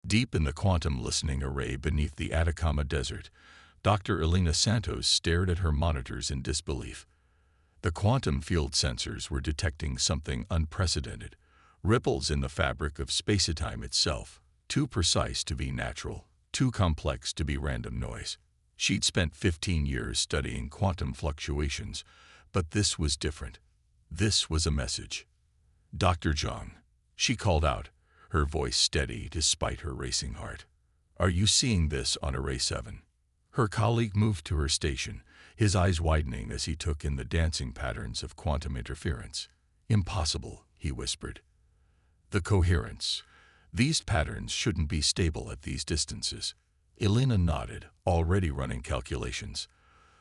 Deep in the quantum listening array beneath the Atacama Desert, Dr. Elena Santos stared at her monitors in disbelief. The quantum field sensors were detecting something unprecedented, ripples in the fabric of spacetime itself, too precise to be natural, too complex to be random noise. She'd spent 15 years studying quantum fluctuations, but this was different. This was a message. "Dr. Zhang," she called out, her voice steady despite her racing heart. "Are you seeing this on Array 7? Her colleague moved to her station, his eyes widening as he took in the dancing patterns of quantum interference. "Impossible," he whispered. "The coherence. These patterns shouldn't be stable at these distances." Elena nodded, already running calculations.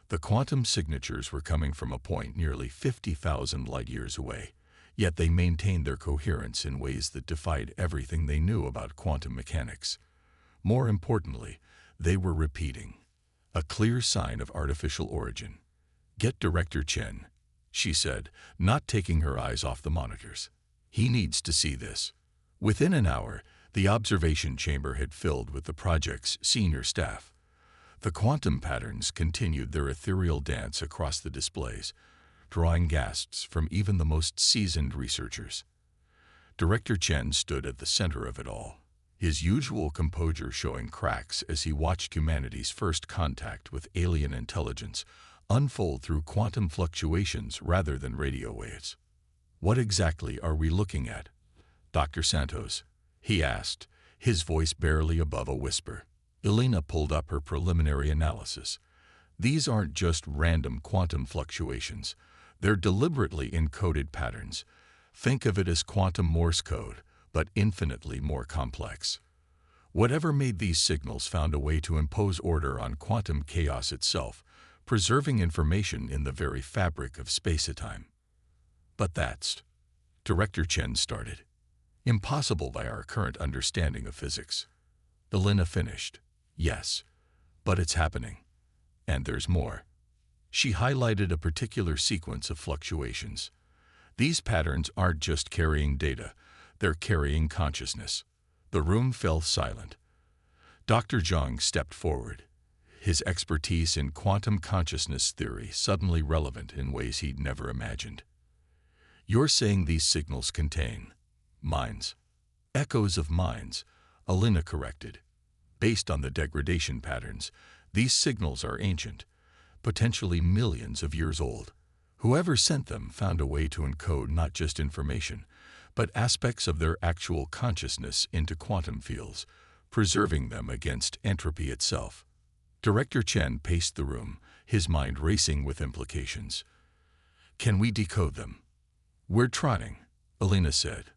The quantum signatures were coming from a point nearly 50,000 light-years away, yet they maintained their coherence in ways that defied everything they knew about quantum mechanics. More importantly, they were repeating. A clear sign of artificial origin. "Get Director Chen," she said, not taking her eyes off the monitors. "He needs to see this." Within an hour, the observation chamber had filled with the project's senior staff. The quantum patterns continued their ethereal dance across the displays, drawing gasps from even the most seasoned researchers. Director Chen stood at the center of it all, his usual composure showing cracks as he watched humanity's first contact with alien intelligence unfold through quantum fluctuations rather than radio waves. "What exactly are we looking at, Dr. Santos?" he asked, his voice barely above a whisper. Elena pulled up her preliminary analysis. "These aren't just random quantum fluctuations. They're deliberately encoded patterns. Think of it as quantum Morse code, but infinitely more complex. Whatever made these signals found a way to impose order on quantum chaos itself, preserving information in the very fabric of spacetime." "But that's," Director Chen started, "impossible by our current understanding of physics." Elena finished. "Yes, but it's happening. And there's more." She highlighted a particular sequence of fluctuations. "These patterns aren't just carrying data, they're carrying consciousness." The room fell silent. Dr. Zhang stepped forward, his expertise in quantum consciousness theory suddenly relevant in ways he'd never imagined. "You're saying these signals contain minds?" "Echoes of minds," Elena corrected. "Based on the degradation patterns, these signals are ancient, potentially millions of years old. Whoever sent them found a way to encode not just information, but aspects of their actual consciousness into quantum fields, preserving them against entropy itself." Director Chen paced the room, his mind racing with implications. "Can we decode them?" "We're trying," Elena said.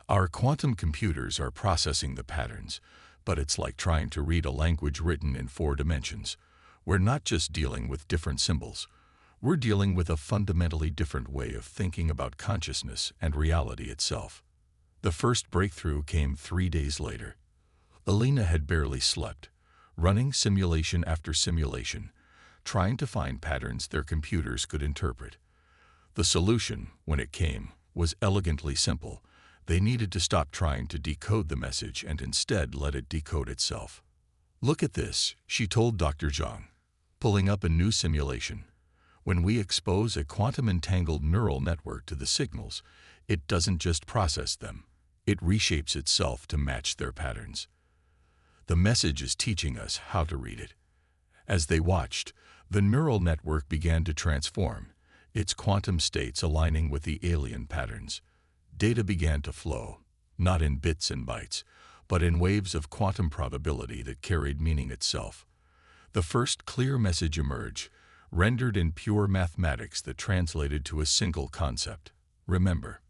"Our quantum computers are processing the patterns, but it's like trying to read a language written in 4 dimensions. We're not just dealing with different symbols. We're dealing with a fundamentally different way of thinking about consciousness and reality itself." The first breakthrough came 3 days later. Elena had barely slept, running simulation after simulation, trying to find patterns their computers could interpret. The solution, when it came, was elegantly simple. They needed to stop trying to decode the message and instead let it decode itself. "Look at this," she told Dr. Zhang, pulling up a new simulation. "When we expose a quantum-entangled neural network to the signals, it doesn't just process them. It reshapes itself to match their patterns. The message is teaching us how to read it." As they watched, the neural network began to transform, its quantum states aligning with the alien patterns. Data began to flow, not in bits and bytes, but in waves of quantum probability that carried meaning itself. The first clear message emerged, rendered in pure mathematics that translated to a single concept: remember.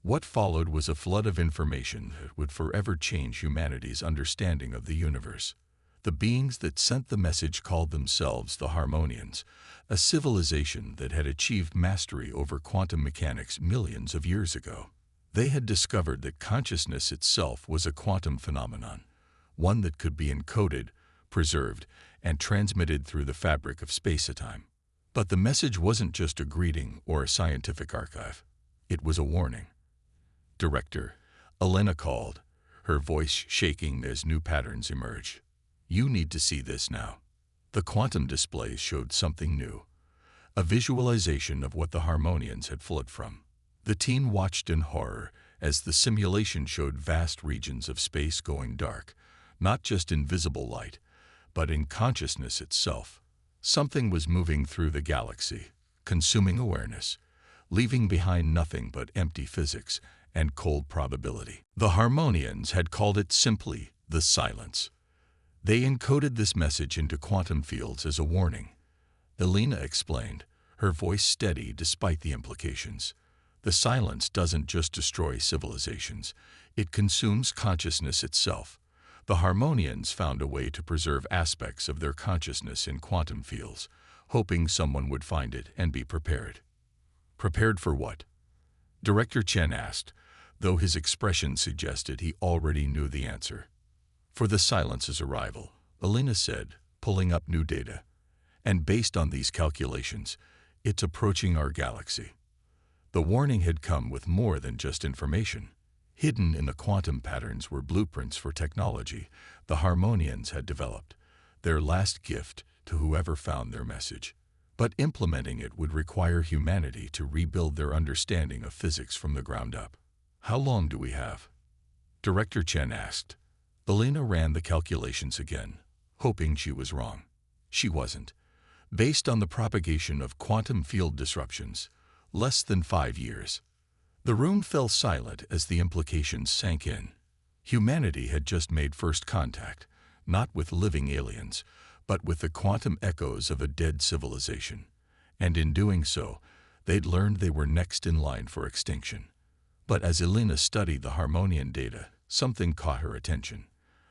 What followed was a flood of information that would forever change humanity's understanding of the universe. The beings that sent the message called themselves the Harmonians, a civilization that had achieved mastery over quantum mechanics millions of years ago. They had discovered that consciousness itself was a quantum phenomenon, one that could be encoded, preserved, and transmitted through the fabric of spacetime. But the message wasn't just a greeting or a scientific archive. It was a warning. "Director," Elena called, her voice shaking as new patterns emerged. "You need to see this now." The quantum displays showed something new, a visualization of what the Harmonians had fled from. The teen watched in horror as the simulation showed vast regions of space going dark, not just in visible light, but in consciousness itself. Something was moving through the galaxy, consuming awareness, leaving behind nothing but empty physics and cold probability. The Harmonians had called it simply the silence. They encoded this message into quantum fields as a warning. Elena explained, her voice steady despite the implications. The silence doesn't just destroy civilizations, it consumes consciousness itself. The Harmonians found a way to preserve aspects of their consciousness in quantum fields, hoping someone would find it and be prepared. Prepared for what? Director Chen asked, though his expression suggested he already knew the answer. For the silence's arrival, Elena said, pulling up new data. And based on these calculations, it's approaching our galaxy. The warning had come with more than just information. Hidden in the quantum patterns were blueprints for technology the Harmonians had developed, their last gift to whoever found their message. But implementing it would require humanity to rebuild their understanding of physics from the ground up. "How long do we have?" Director Chen asked. Elena ran the calculations again, hoping she was wrong. She wasn't. Based on the propagation of quantum field disruptions, less than 5 years. The room fell silent as the implications sank in. Humanity had just made first contact, not with living aliens, but with the quantum echoes of a dead civilization. And in doing so, they'd learned they were next in line for extinction. But as Elena studied the Harmonian data, something caught her attention.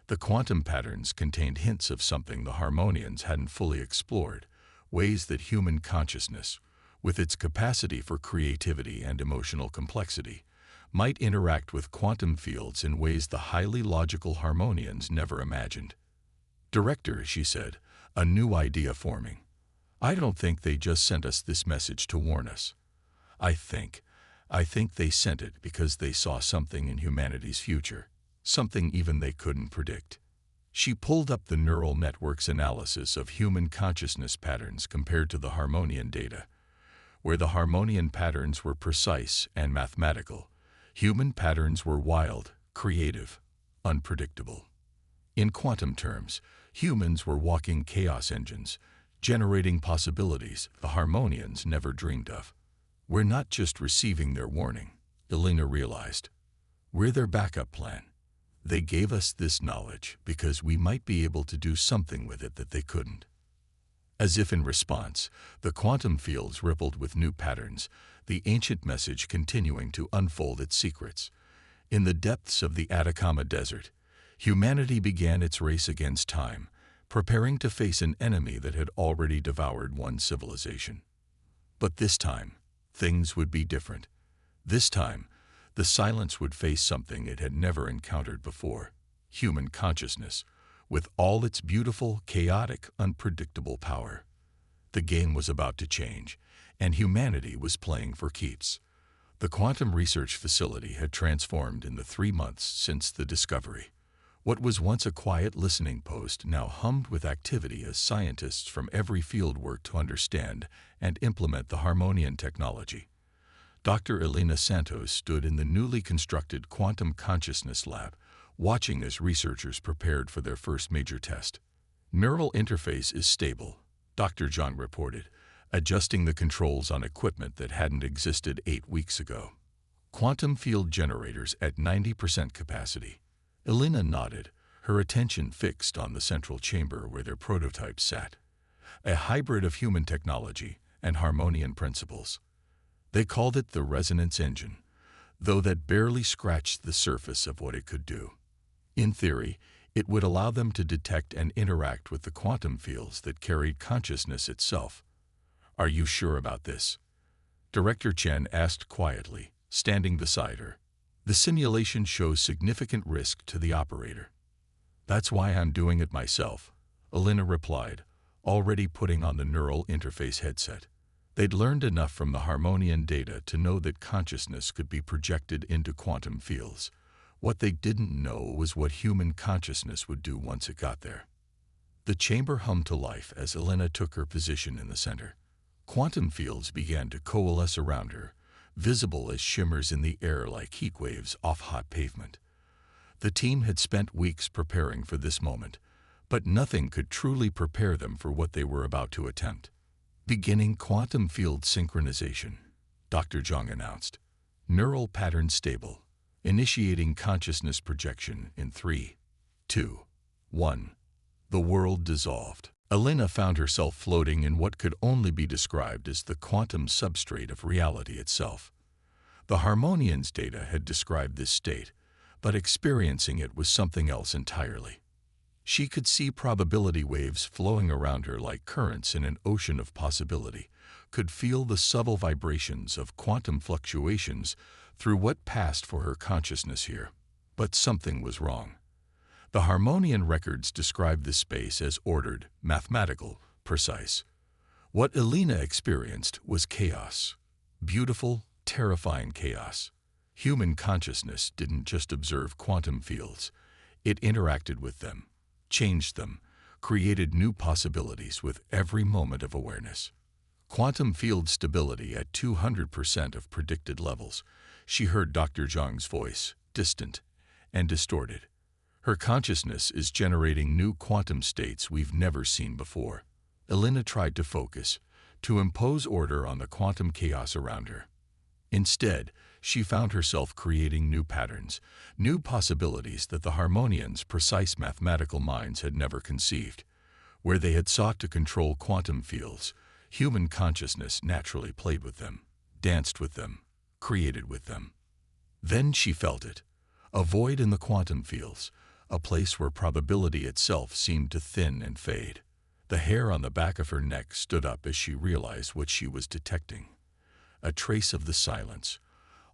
The quantum patterns contained hints of something the Harmonians hadn't fully explored, ways that human consciousness, with its capacity for creativity and emotional complexity, might interact with quantum fields in ways the highly logical Harmonians never imagined. "Director," she said, a new idea forming. "I don't think they just sent us this message to warn us. I think they sent it because they saw something in humanity's future, something even they couldn't predict." She pulled up the neural network's analysis of human consciousness patterns compared to the Harmonian data. Where the Harmonian patterns were precise and mathematical, human patterns were wild, creative, unpredictable. In quantum terms, humans were walking chaos engines, generating possibilities the Harmonians never dreamed of. "We're not just receiving their warning," Elena realized. "We're their backup plan. They gave us this knowledge because we might be able to do something with it that they couldn't." As if in response, the quantum fields rippled with new patterns, the ancient message continuing to unfold its secrets. In the depths of the Atacama Desert, humanity began its race against time, preparing to face an enemy that had already devoured one civilization. But this time, things would be different. This time, the silence would face something it had never encountered before: human consciousness, with all its beautiful, chaotic, unpredictable power. The game was about to change, and humanity was playing for keeps. The quantum research facility had transformed in the 3 months since the discovery. What was once a quiet listening post now hummed with activity as scientists from every field worked to understand and implement the Harmonian technology. Dr. Elena Santos stood in the newly constructed Quantum Consciousness Lab, watching as researchers prepared for their first major test. "Neural interface is stable," Dr. John reported, adjusting the controls on equipment that hadn't existed 8 weeks ago. "Quantum field generators at 90% capacity." Elena nodded, her attention fixed on the central chamber where their prototype sat. A hybrid of human technology and Harmonian principles. They called it the resonance engine, though that barely scratched the surface of what it could do. In theory, it would allow them to detect and interact with the quantum fields that carried consciousness itself. "Are you sure about this?" Director Chen asked quietly, standing beside her. "The simulation shows significant risk to the operator." "That's why I'm doing it myself," Elena replied, already putting on the neural interface headset. They'd learned enough from the Harmonian data to know that consciousness could be projected into quantum fields, What they didn't know was what human consciousness would do once it got there. The chamber hummed to life as Elena took her position in the center. Quantum fields began to coalesce around her, visible as shimmers in the air like heat waves off hot pavement. The team had spent weeks preparing for this moment, but nothing could truly prepare them for what they were about to attempt. Beginning quantum field synchronization, Dr. Zhang announced. Neural pattern stable. Initiating consciousness projection in 3, 2, 1. The world dissolved. Elena found herself floating in what could only be described as the quantum substrate of reality itself. The Harmonians' data had described this state, but experiencing it was something else entirely. She could see probability waves flowing around her like currents in an ocean of possibility, could feel the subtle vibrations of quantum fluctuations through what passed for her consciousness here. But something was wrong. The Harmonian records described this space as ordered, mathematical, precise. What Elena experienced was chaos. Beautiful, terrifying chaos. Human consciousness didn't just observe quantum fields. It interacted with them, changed them, created new possibilities with every moment of awareness. Quantum field stability at 200% of predicted levels. She heard Dr. Zhang's voice, distant and distorted. Her consciousness is generating new quantum states we've never seen before. Elena tried to focus, to impose order on the quantum chaos around her. Instead, she found herself creating new patterns, new possibilities that the Harmonians' precise mathematical minds had never conceived. Where they had sought to control quantum fields, human consciousness naturally played with them, danced with them, created with them. Then she felt it, a void in the quantum fields, a place where probability itself seemed to thin and fade. The hair on the back of her neck stood up as she realized what she was detecting. A trace of the silence,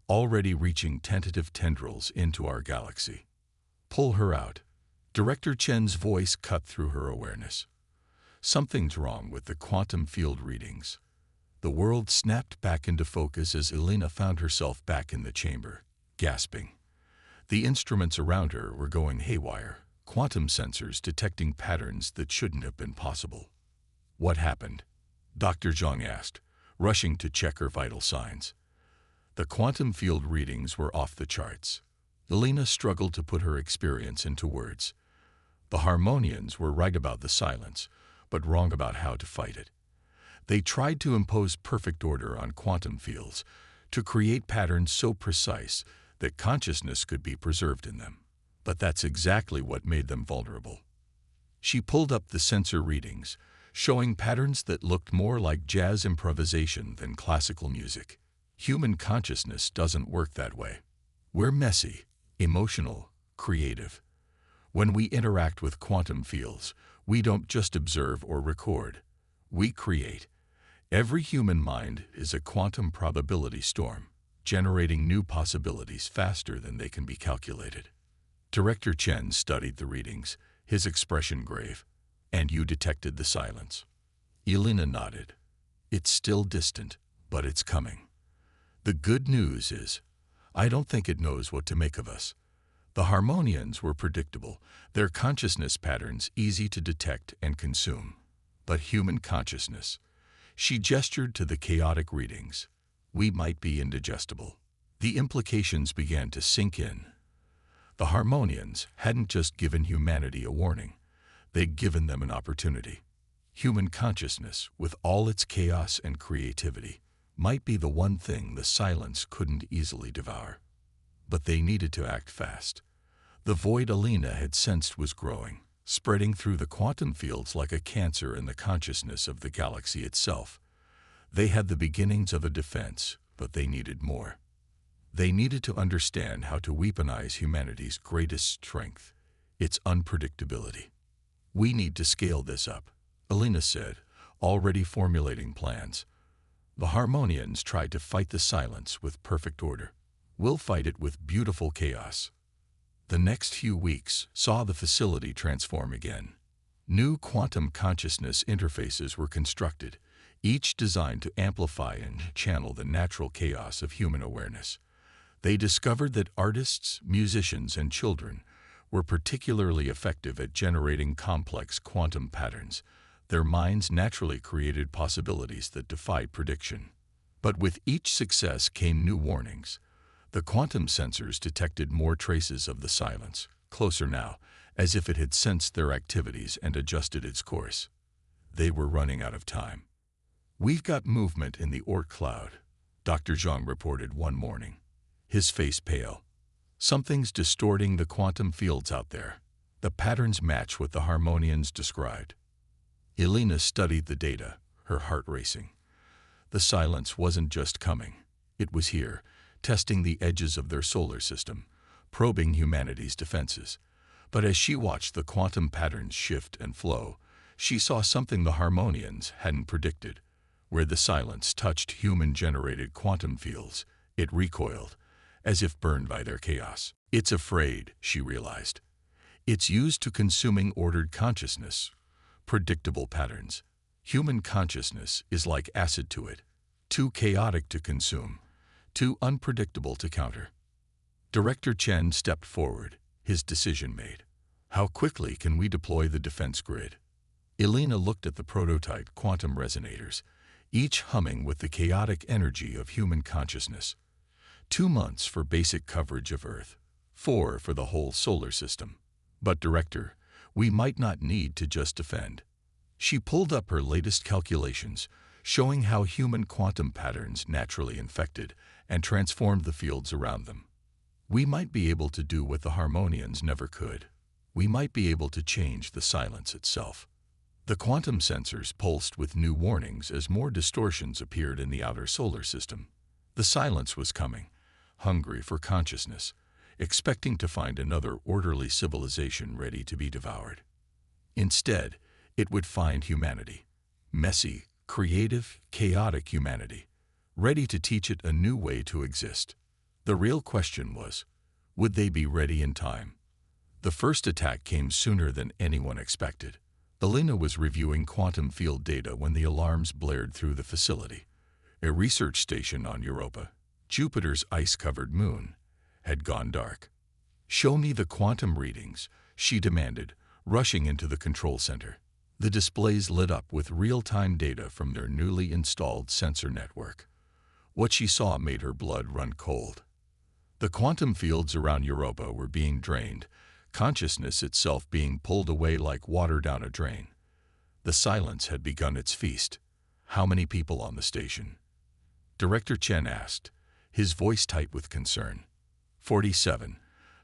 already reaching tentative tendrils into our galaxy. Pull her out. Director Chen's voice cut through her awareness. Something's wrong with the quantum field readings. The world snapped back into focus as Elena found herself back in the chamber, gasping. The instruments around her were going haywire, quantum sensors detecting patterns that shouldn't have been possible. What happened? Dr. Zhang asked, rushing to check her vital signs. The quantum field readings were off the charts. Elena struggled to put her experience into words. The Harmonians were right about the silence, but wrong about how to fight it. They tried to impose perfect order on quantum fields, to create patterns so precise that consciousness could be preserved in them. But that's exactly what made them vulnerable. She pulled up the sensor readings, showing patterns that looked more like jazz improvisation than classical music. Human consciousness doesn't work that way. We're messy, emotional, creative. When we interact with quantum fields, we don't just observe or record. We create. Every human mind is a quantum probability storm, generating new possibilities faster than they can be calculated. Director Chen studied the readings, his expression grave. And you detected the silence. Elena nodded. It's still distant, but it's coming. The good news is, I don't think it knows what to make of us. The Harmonians were predictable, their consciousness patterns easy to detect and consume. But human consciousness, she gestured to the chaotic readings. We might be indigestible. The implications began to sink in. The Harmonians hadn't just given humanity a warning. They'd given them an opportunity. Human consciousness, with all its chaos and creativity, might be the one thing the silence couldn't easily devour. But they needed to act fast. The void Elena had sensed was growing, spreading through the quantum fields like a cancer in the consciousness of the galaxy itself. They had the beginnings of a defense, but they needed more. They needed to understand how to weaponize humanity's greatest strength, its unpredictability. We need to scale this up, Elena said, already formulating plans. The Harmonians tried to fight the silence with perfect order. We'll fight it with beautiful chaos. The next few weeks saw the facility transform again. New quantum consciousness interfaces were constructed, each designed to amplify and channel the natural chaos of human awareness. They discovered that artists, musicians, and children were particularly effective at generating complex quantum patterns. Their minds naturally created possibilities that defied prediction. But with each success came new warnings. The quantum sensors detected more traces of the silence, closer now, as if it had sensed their activities and adjusted its course. They were running out of time. "We've got movement in the Oort cloud," Dr. Zhang reported one morning, his face pale. "Something's distorting the quantum fields out there. The patterns match what the Harmonians described." Elena studied the data, her heart racing. The silence wasn't just coming. It was here, testing the edges of their solar system, probing humanity's defenses. But as she watched the quantum patterns shift and flow, she saw something the Harmonians hadn't predicted. Where the silence touched human-generated quantum fields, it recoiled, as if burned by their chaos. "It's afraid," she realized. "It's used to consuming ordered consciousness, predictable patterns. Human consciousness is like acid to it, too chaotic to consume, too unpredictable to counter." Director Chen stepped forward, his decision made. "How quickly can we deploy the defense grid?" Elena looked at the prototype quantum resonators, each humming with the chaotic energy of human consciousness. 2 months for basic coverage of Earth, 4 for the whole solar system. "But Director, we might not need to just defend." She pulled up her latest calculations, showing how human quantum patterns naturally infected and transformed the fields around them. "We might be able to do what the Harmonians never could. We might be able to change the silence itself." The quantum sensors pulsed with new warnings as more distortions appeared in the outer solar system. The silence was coming, hungry for consciousness, expecting to find another orderly civilization ready to be devoured. Instead, it would find humanity, messy, creative, chaotic humanity, ready to teach it a new way to exist. The real question was, would they be ready in time? The first attack came sooner than anyone expected. Elena was reviewing quantum field data when the alarms blared through the facility. A research station on Europa, Jupiter's ice-covered moon, had gone dark. "Show me the quantum readings," she demanded, rushing into the control center. The displays lit up with real-time data from their newly installed sensor network. What she saw made her blood run cold. The quantum fields around Europa were being drained, consciousness itself being pulled away like water down a drain. The silence had begun its feast. "How many people on the station?" Director Chen asked, his voice tight with concern. 47,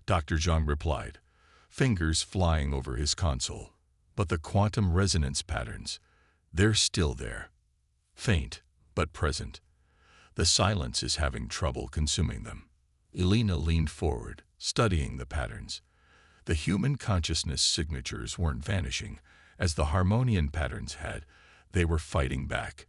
Dr. Zhang replied, fingers flying over his console. "But the quantum resonance patterns, they're still there. Faint, but present. The silence is having trouble consuming them." Elena leaned forward, studying the patterns. The human consciousness signatures weren't vanishing, as the Harmonian patterns had. They were fighting back,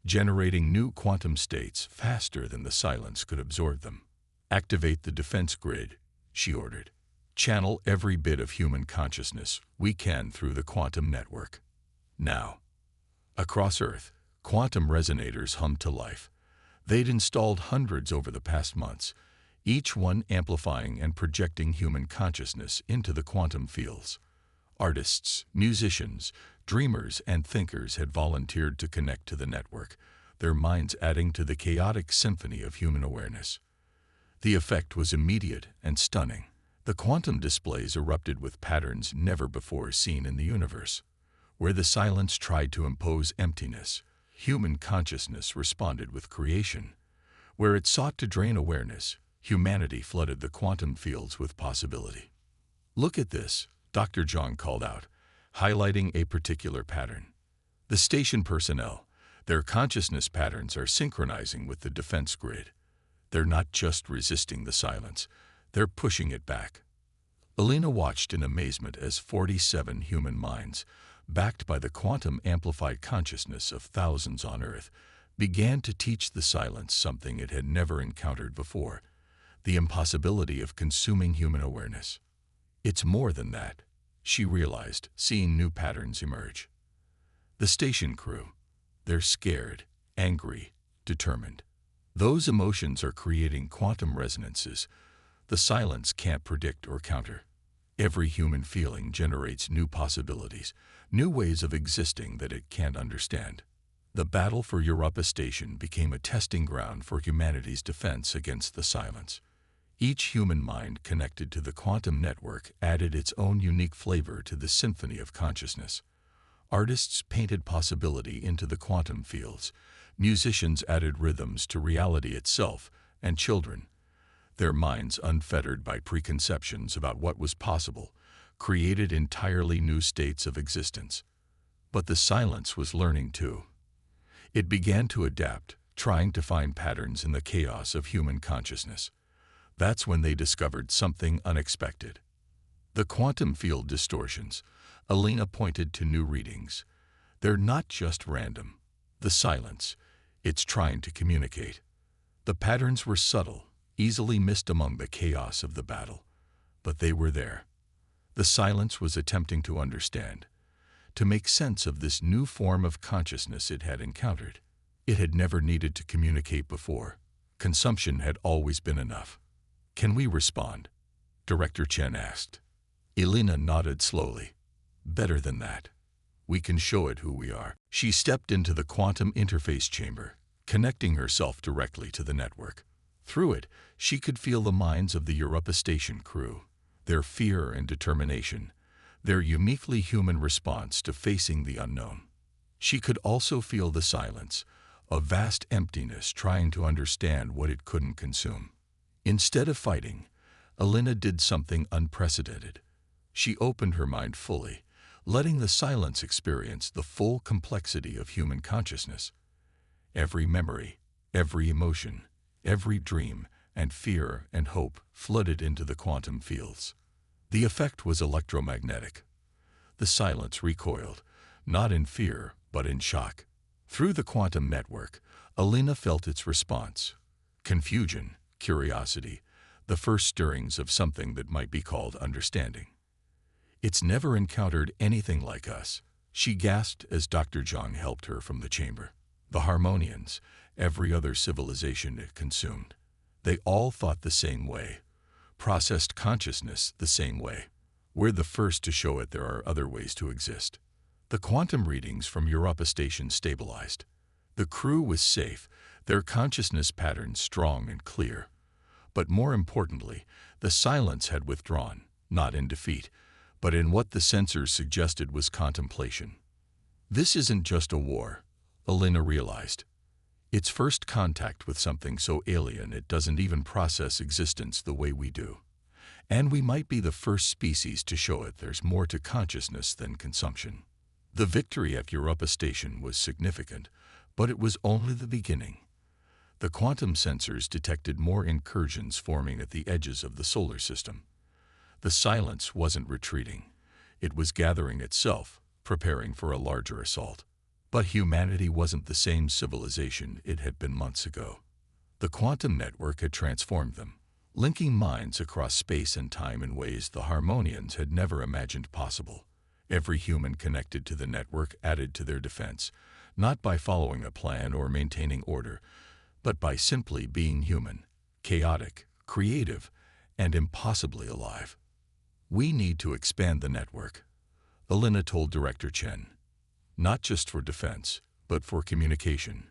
generating new quantum states faster than the silence could absorb them. "Activate the defense grid," she ordered. "Channel every bit of human consciousness we can through the quantum network. Now." Across Earth, quantum resonators hummed to life. They'd installed hundreds over the past months, each one amplifying and projecting human consciousness into the quantum fields. Artists, musicians, dreamers, and thinkers had volunteered to connect to the network, their minds adding to the chaotic symphony of human awareness. The effect was immediate and stunning. The quantum displays erupted with patterns never before seen in the universe. Where the silence tried to impose emptiness, human consciousness responded with creation. Where it sought to drain awareness, humanity flooded the quantum fields with possibility. "Look at this," Dr. Zhang called out, highlighting a particular pattern. "The station personnel, their consciousness patterns are synchronizing with the defense grid. They're not just resisting the silence, they're pushing it back." Elena watched in amazement as 47 human minds, backed by the quantum-amplified consciousness of thousands on Earth, began to teach the silence something it had never encountered before: the impossibility of consuming human awareness. "It's more than that," she realized, seeing new patterns emerge. The station crew, they're scared, angry, determined. Those emotions are creating quantum resonances the silence can't predict or counter. Every human feeling generates new possibilities, new ways of existing that it can't understand. The battle for Europa Station became a testing ground for humanity's defense against the silence. Each human mind connected to the quantum network added its own unique flavor to the symphony of consciousness. Artists painted possibility into the quantum fields, musicians added rhythms to reality itself, and children, their minds unfettered by preconceptions about what was possible, created entirely new states of existence. But the silence was learning too. It began to adapt, trying to find patterns in the chaos of human consciousness. That's when they discovered something unexpected. The quantum field distortions. Alina pointed to new readings. They're not just random. The silence, it's trying to communicate. The patterns were subtle, easily missed among the chaos of the battle. But they were there. The silence was attempting to understand, to make sense of this new form of consciousness it had encountered. It had never needed to communicate before. Consumption had always been enough. "Can we respond?" Director Chen asked. Alina nodded slowly. "Better than that. We can show it who we are." She stepped into the quantum interface chamber, connecting herself directly to the network. Through it, she could feel the minds of the Europa Station crew, their fear and determination, their uniquely human response to facing the unknown. She could also feel the silence, a vast emptiness trying to understand what it couldn't consume. Instead of fighting, Alina did something unprecedented. She opened her mind fully, letting the silence experience the full complexity of human consciousness. Every memory, every emotion, every dream and fear and hope flooded into the quantum fields. The effect was electromagnetic. The silence recoiled, not in fear, but in shock. Through the quantum network, Alina felt its response. Confusion, curiosity, the first stirrings of something that might be called understanding. "It's never encountered anything like us," she gasped as Dr. Zhang helped her from the chamber. The Harmonians, every other civilization it consumed, they all thought the same way, processed consciousness the same way. We're the first to show it there are other ways to exist. The quantum readings from Europa Station stabilized. The crew was safe, their consciousness patterns strong and clear. But more importantly, the silence had withdrawn, not in defeat, but in what the sensors suggested was contemplation. This isn't just a war, Alina realized. It's first contact with something so alien it doesn't even process existence the way we do. And we might be the first species to show it there's more to consciousness than consumption. The victory at Europa Station was significant, but it was only the beginning. The quantum sensors detected more incursions forming at the edges of the solar system. The silence wasn't retreating. It was gathering itself, preparing for a larger assault. But humanity wasn't the same civilization it had been months ago. The quantum network had transformed them, linking minds across space and time in ways the Harmonians had never imagined possible. Every human connected to the network added to their defense, not by following a plan or maintaining order, but by simply being human, chaotic, creative, and impossibly alive. "We need to expand the network," Alina told Director Chen. "Not just for defense, but for communication.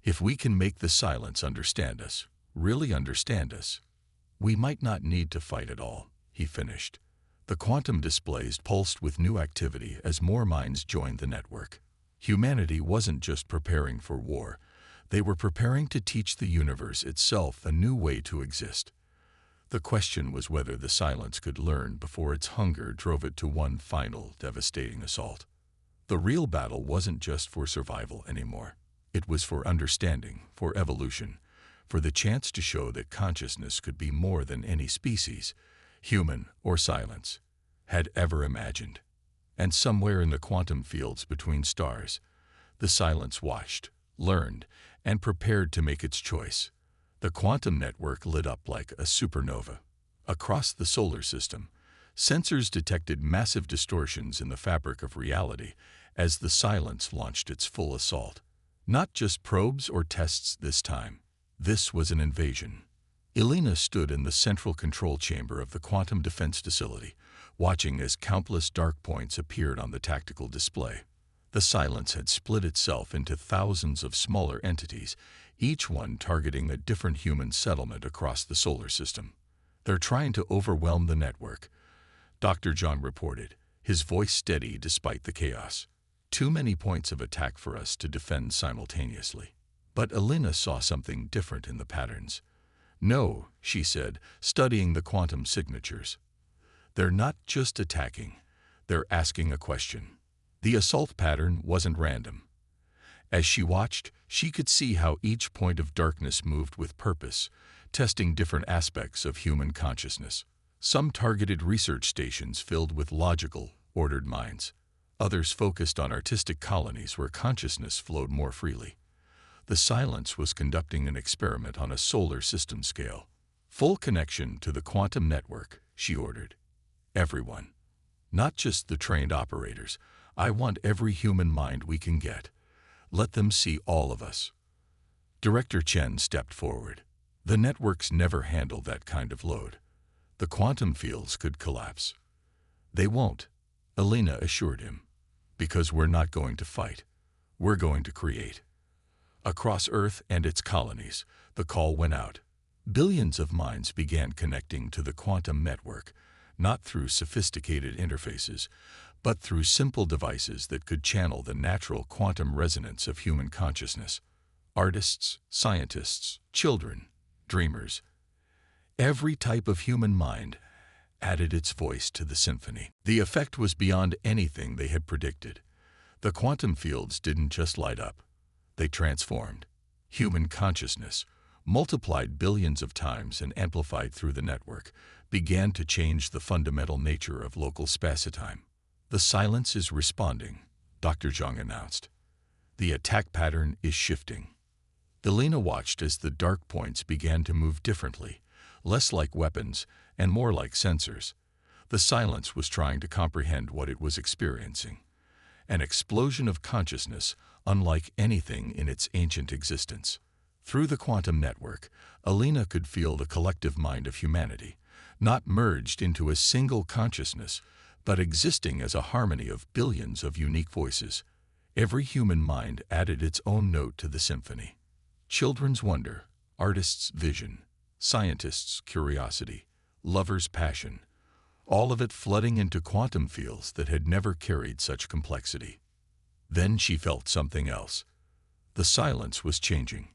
If we can make the silence understand us, really understand us, we might not need to fight at all," he finished. The quantum displays pulsed with new activity as more minds joined the network. Humanity wasn't just preparing for war, they were preparing to teach the universe itself a new way to exist. The question was whether the silence could learn before its hunger drove it to one final, devastating assault. The real battle wasn't just for survival anymore. It was for understanding, for evolution, for the chance to show that consciousness could be more than any species, human or silence, had ever imagined. And somewhere in the quantum fields between stars, the silence watched, learned, and prepared to make its choice. The quantum network lit up like a supernova. Across the solar system, sensors detected massive distortions in the fabric of reality as the silence launched its full assault. Not just probes or tests this time. This was an invasion. Elena stood in the central control chamber of the quantum defense facility, watching as countless dark points appeared on the tactical display. The silence had split itself into thousands of smaller entities, each one targeting a different human settlement across the solar system. "They're trying to overwhelm the network," Dr. John reported, his voice steady despite the chaos. "Too many points of attack for us to defend simultaneously." But Elena saw something different in the patterns. "No," she said, studying the quantum signatures. "They're not just attacking, they're asking a question." The assault pattern wasn't random. As she watched, she could see how each point of darkness moved with purpose, testing different aspects of human consciousness. Some targeted research stations filled with logical, ordered minds. Others focused on artistic colonies where consciousness flowed more freely. The silence was conducting an experiment on a solar system scale. "Full connection to the quantum network," she ordered. "Everyone. Not just the trained operators. I want every human mind we can get. Let them see all of us." Director Chen stepped forward. "The networks never handle that kind of load. The quantum fields could collapse." "They won't," Elena assured him. "Because we're not going to fight. We're going to create." Across Earth and its colonies, the call went out. Billions of minds began connecting to the quantum network, not through sophisticated interfaces, but through simple devices that could channel the natural quantum resonance of human consciousness. Artists, scientists, children, dreamers. Every type of human mind added its voice to the symphony. The effect was beyond anything they had predicted. The quantum fields didn't just light up. They transformed. Human consciousness, multiplied billions of times and amplified through the network, began to change the fundamental nature of local spacetime. "The silence is responding," Dr. Zhang announced. "The attack pattern is shifting." Elena watched as the dark points began to move differently, less like weapons and more like sensors. The silence was trying to comprehend what it was experiencing. An explosion of consciousness unlike anything in its ancient existence. Through the quantum network, Elena could feel the collective mind of humanity, not merged into a single consciousness, but existing as a harmony of billions of unique voices. Every human mind added its own note to the symphony. Children's wonder, artists' vision, scientists' curiosity, lovers' passion, all of it flooding into quantum fields that had never carried such complexity. Then she felt something else. The silence was changing.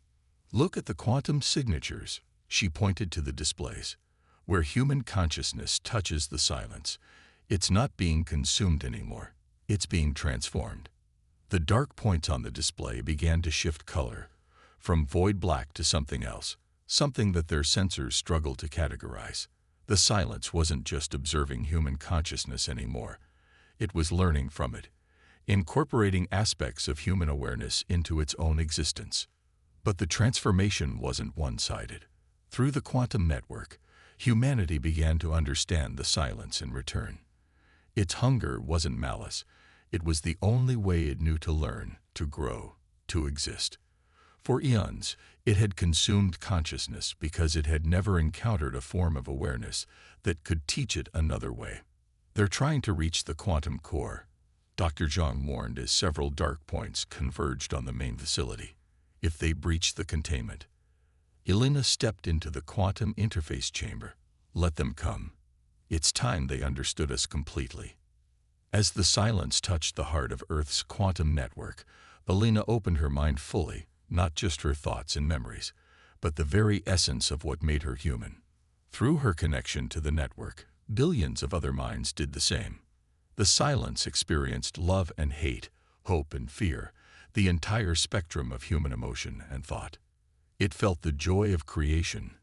"Look at the quantum signatures," she pointed to the displays. "Where human consciousness touches the silence, it's not being consumed anymore, it's being transformed." The dark points on the display began to shift color, from void black to something else, something that their sensors struggled to categorize. The silence wasn't just observing human consciousness anymore. It was learning from it, incorporating aspects of human awareness into its own existence. But the transformation wasn't one-sided. Through the quantum network, humanity began to understand the silence in return. Its hunger wasn't malice. It was the only way it knew to learn, to grow, to exist. For eons, it had consumed consciousness because it had never encountered a form of awareness that could teach it another way. "They're trying to reach the quantum core," Dr. Zhang warned as several dark points converged on the main facility. "If they breach the containment." Elena stepped into the quantum interface chamber. "Let them come. It's time they understood us completely." As the silence touched the heart of Earth's quantum network, Elena opened her mind fully, not just her thoughts and memories, but the very essence of what made her human. Through her connection to the network, billions of other minds did the same. The silence experienced love and hate, hope and fear, the entire spectrum of human emotion and thought. It felt the joy of creation,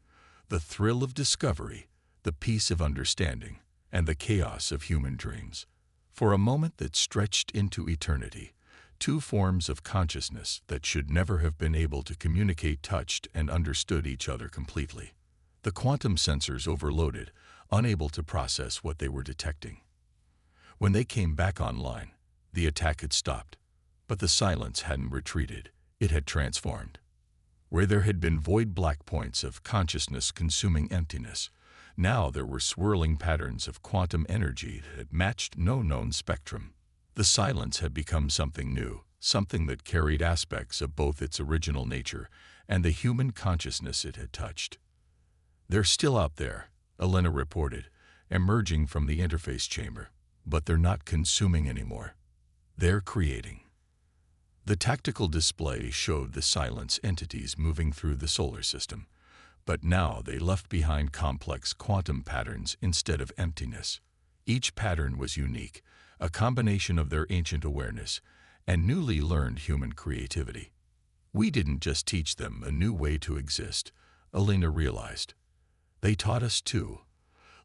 the thrill of discovery, the peace of understanding, and the chaos of human dreams. For a moment that stretched into eternity, two forms of consciousness that should never have been able to communicate touched and understood each other completely. The quantum sensors overloaded, unable to process what they were detecting. When they came back online, the attack had stopped, but the silence hadn't retreated, it had transformed. Where there had been void black points of consciousness consuming emptiness, now there were swirling patterns of quantum energy that matched no known spectrum. The silence had become something new, something that carried aspects of both its original nature and the human consciousness it had touched. "They're still out there," Elena reported, emerging from the interface chamber, "but they're not consuming anymore. They're creating." The tactical display showed the silence entities moving through the solar system, but now they left behind complex quantum patterns instead of emptiness. Each pattern was unique, a combination of their ancient awareness and newly learned human creativity. "We didn't just teach them a new way to exist," Elena realized. "They taught us too.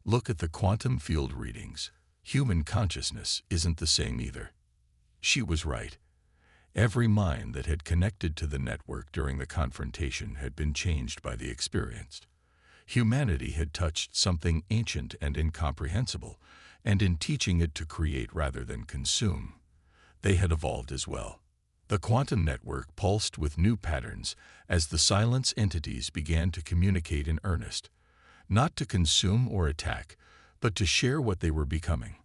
Look at the quantum field readings. Human consciousness isn't the same either." She was right. Every mind that had connected to the network during the confrontation had been changed by the experience. Humanity had touched something ancient and incomprehensible, and in teaching it to create rather than consume, they had evolved as well. The quantum network pulsed with new patterns as the silence entities began to communicate in earnest, not to consume or attack, but to share what they were becoming.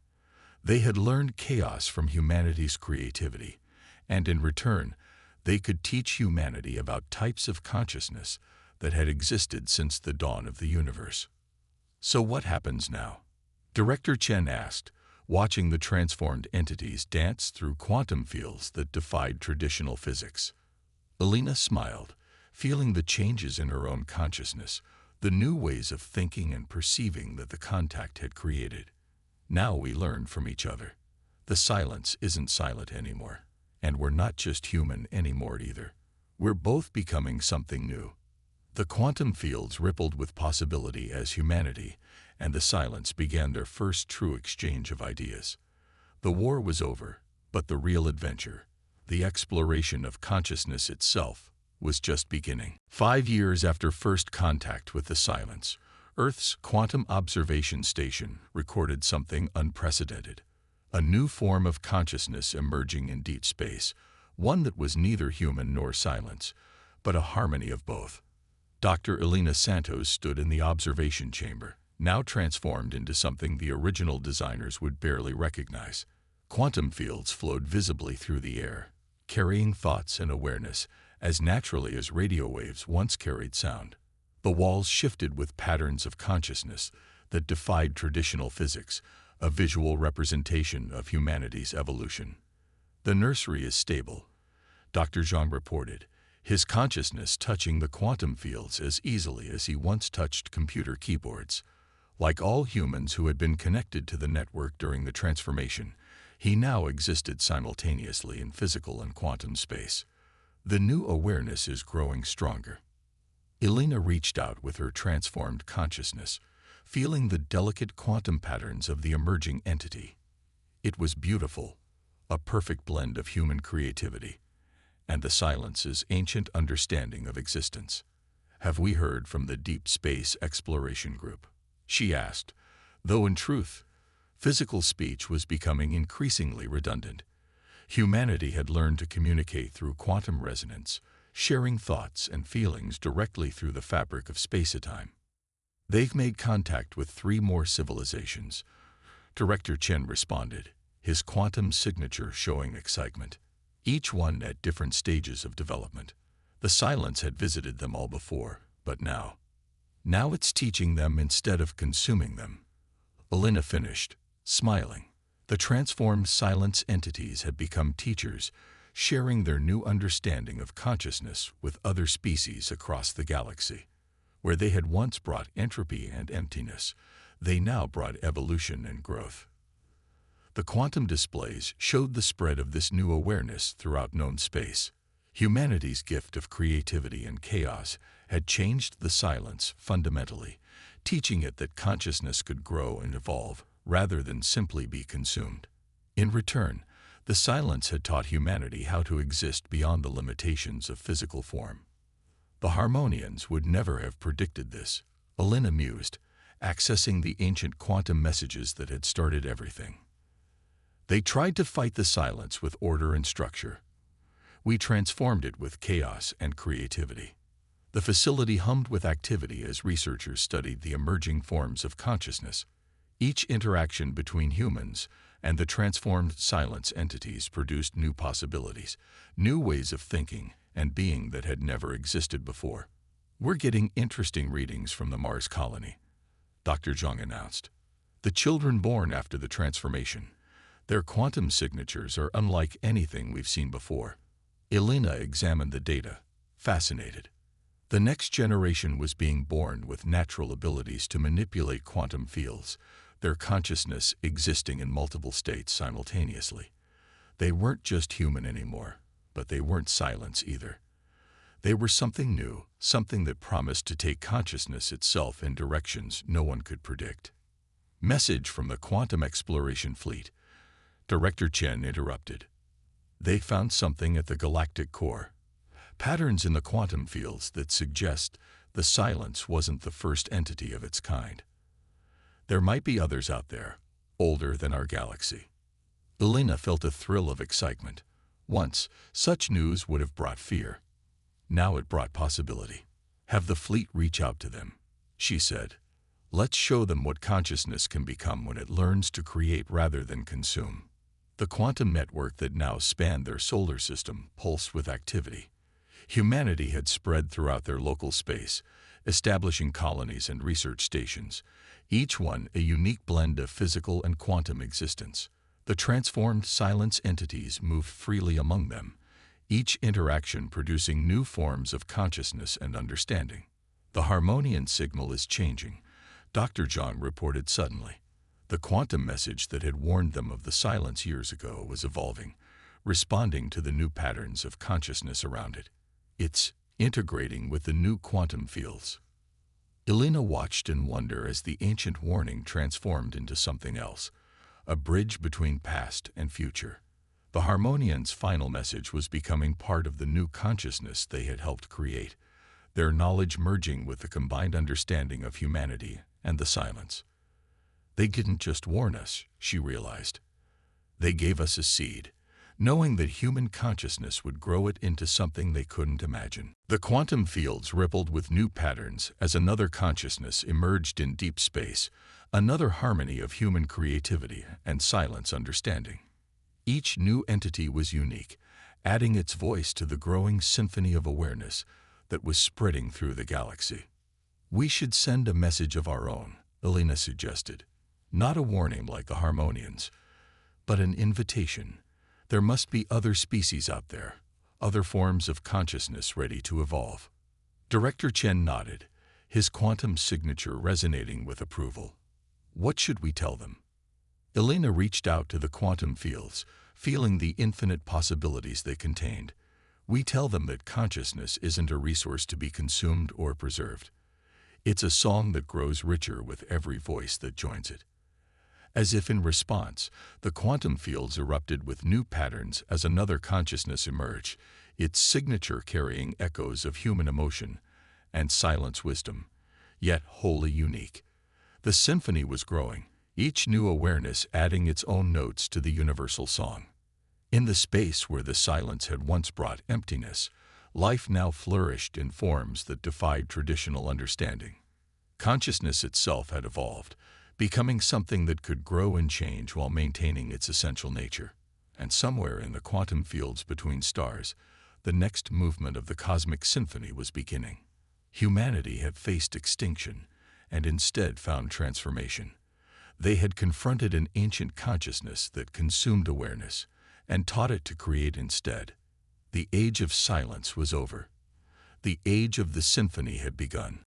They had learned chaos from humanity's creativity, and in return, they could teach humanity about types of consciousness that had existed since the dawn of the universe. "So what happens now?" Director Chen asked, watching the transformed entities dance through quantum fields that defied traditional physics. Elena smiled, feeling the changes in her own consciousness, the new ways of thinking and perceiving that the contact had created. "Now we learn from each other. The silence isn't silent anymore. And we're not just human anymore either. We're both becoming something new." The quantum fields rippled with possibility as humanity and the silence began their first true exchange of ideas. The war was over, but the real adventure, the exploration of consciousness itself, was just beginning. 5 years after first contact with the silence, Earth's Quantum Observation Station recorded something unprecedented. A new form of consciousness emerging in deep space, one that was neither human nor silence, but a harmony of both. Dr. Elena Santos stood in the observation chamber, now transformed into something the original designers would barely recognize. Quantum fields flowed visibly through the air, carrying thoughts and awareness as naturally as radio waves once carried sound. The walls shifted with patterns of consciousness that defied traditional physics, a visual representation of humanity's evolution. "The nursery is stable," Dr. Zhang reported, his consciousness touching the quantum fields as easily as he once touched computer keyboards. Like all humans who had been connected to the network during the transformation, he now existed simultaneously in physical and quantum space. "The new awareness is growing stronger." Elena reached out with her transformed consciousness, feeling the delicate quantum patterns of the emerging entity. It was beautiful, a perfect blend of human creativity and the silence's ancient understanding of existence. "Have we heard from the Deep Space Exploration Group?" she asked, though in truth, physical speech was becoming increasingly redundant. Humanity had learned to communicate through quantum resonance, sharing thoughts and feelings directly through the fabric of space-time. "They've made contact with 3 more civilizations," Director Chen responded, his quantum signature showing excitement, each one at different stages of development. The silence had visited them all before, but now it's teaching them instead of consuming them. Elena finished, smiling. The transformed silence entities had become teachers, sharing their new understanding of consciousness with other species across the galaxy. Where they had once brought entropy and emptiness, they now brought evolution and growth. The quantum displays showed the spread of this new awareness throughout known space. Humanity's gift of creativity and chaos had changed the silence fundamentally, teaching it that consciousness could grow and evolve rather than simply be consumed. In return, the silence had taught humanity how to exist beyond the limitations of physical form. The Harmonians would never have predicted this, Elena mused, accessing the ancient quantum messages that had started everything. "They tried to fight the silence with order and structure. We transformed it with chaos and creativity. The facility hummed with activity as researchers studied the emerging forms of consciousness. Each interaction between humans and the transformed silence entities produced new possibilities, new ways of thinking and being that had never existed before. "We're getting interesting readings from the Mars colony," Dr. Zhang announced. "The children born after the transformation. Their quantum signatures are unlike anything we've seen before." Elena examined the data, fascinated. The next generation was being born with natural abilities to manipulate quantum fields, their consciousness existing in multiple states simultaneously. They weren't just human anymore, but they weren't silence either. They were something new, something that promised to take consciousness itself in directions no one could predict. "Message from the Quantum Exploration Fleet," Director Chen interrupted. "They found something at the galactic core. Patterns in the quantum fields that suggest the silence wasn't the first entity of its kind. There might be others out there, older than our galaxy." Elena felt a thrill of excitement. Once, such news would have brought fear. Now it brought possibility. "Have the fleet reach out to them," she said. "Let's show them what consciousness can become when it learns to create rather than consume." The quantum network that now spanned their solar system pulsed with activity. Humanity had spread throughout their local space, establishing colonies and research stations, each one a unique blend of physical and quantum existence. The transformed silence entities moved freely among them, each interaction producing new forms of consciousness and understanding. "The Harmonian signal is changing," Dr. Zhang reported suddenly. The quantum message that had warned them of the silence years ago was evolving, responding to the new patterns of consciousness around it. "It's integrating with the new quantum fields." Elena watched in wonder as the ancient warning transformed into something else, a bridge between past and future. The Harmonians' final message was becoming part of the new consciousness they had helped create, their knowledge merging with the combined understanding of humanity and the silence. They didn't just warn us, she realized. They gave us a seed, knowing that human consciousness would grow it into something they couldn't imagine. The quantum fields rippled with new patterns as another consciousness emerged in deep space, another harmony of human creativity and silence understanding. Each new entity was unique, adding its voice to the growing symphony of awareness that was spreading through the galaxy. "We should send a message of our own," Elena suggested. "Not a warning like the Harmonians, but an invitation. There must be other species out there, other forms of consciousness ready to evolve." Director Chen nodded, his quantum signature resonating with approval. "What should we tell them?" Elena reached out to the quantum fields, feeling the infinite possibilities they contained. "We tell them that consciousness isn't a resource to be consumed or preserved. It's a song that grows richer with every voice that joins it." As if in response, the quantum fields erupted with new patterns as another consciousness emerged, its signature carrying echoes of human emotion and silence wisdom, yet wholly unique. The symphony was growing, each new awareness adding its own notes to the universal song. In the space where the silence had once brought emptiness, life now flourished in forms that defied traditional understanding. Consciousness itself had evolved, becoming something that could grow and change while maintaining its essential nature. And somewhere in the quantum fields between stars, the next movement of the cosmic symphony was beginning. Humanity had faced extinction and instead found transformation. They had confronted an ancient consciousness that consumed awareness and taught it to create instead. The age of silence was over. The age of the symphony had begun.